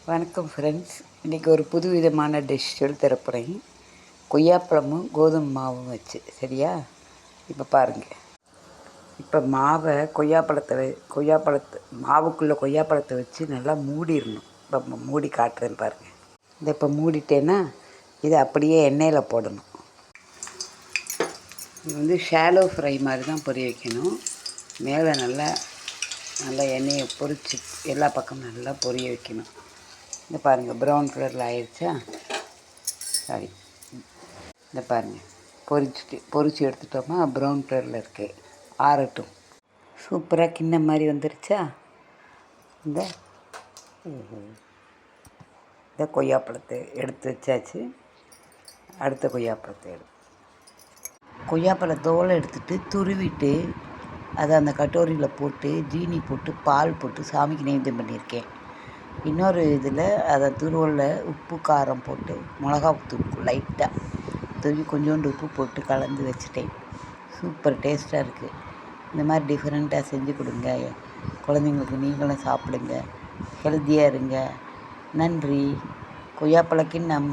வணக்கம் ஃப்ரெண்ட்ஸ். இன்றைக்கி ஒரு புது விதமான டிஷ் சொல்லி தரப்போகிறேன். கொய்யாப்பழமும் கோதுமை மாவும் வச்சு. சரியா? இப்போ பாருங்கள். இப்போ மாவை மாவுக்குள்ளே கொய்யாப்பழத்தை வச்சு நல்லா மூடிடணும். இப்போ மூடி காட்டுறேன் பாருங்கள். இதை இப்போ மூடிட்டேன்னா இதை அப்படியே எண்ணெயில் போடணும். இது ஷாலோ ஃப்ரை மாதிரி தான் பொரிய வைக்கணும். மேலே நல்லா எண்ணெயை பொரிச்சு எல்லா பக்கமும் நல்லா பொரிய வைக்கணும். இந்த பாருங்கள், ப்ரௌன் கலரில் ஆயிடுச்சா? சாரி, இந்த பாருங்கள், பொரிச்சு எடுத்துட்டோமா ப்ரௌன் கலரில் இருக்குது. ஆறட்டும். சூப்பராக கிண்ணம் மாதிரி வந்துருச்சா? இந்த கொய்யாப்பழத்தை எடுத்து வச்சாச்சு. அடுத்த கொய்யாப்பழ தோலை எடுத்துகிட்டு துருவிட்டு அதை அந்த கட்டோரியில் போட்டு ஜீனி போட்டு பால் போட்டு சாமிக்கு நைவேத்தியம் பண்ணியிருக்கேன். இன்னொரு இதில் அதை துருவலில் உப்பு காரம் போட்டு மிளகாத்தூள் லைட்டாக தூவி கொஞ்சோண்டு உப்பு போட்டு கலந்து வச்சுட்டேன். சூப்பர் டேஸ்ட்டாக இருக்குது. இந்த மாதிரி டிஃப்ரெண்ட்டாக செஞ்சு கொடுங்க குழந்தைங்களுக்கு. நீங்களும் சாப்பிடுங்க, ஹெல்த்தியாக இருங்க. நன்றி. கொய்யாப்பழ கிண்ணம்.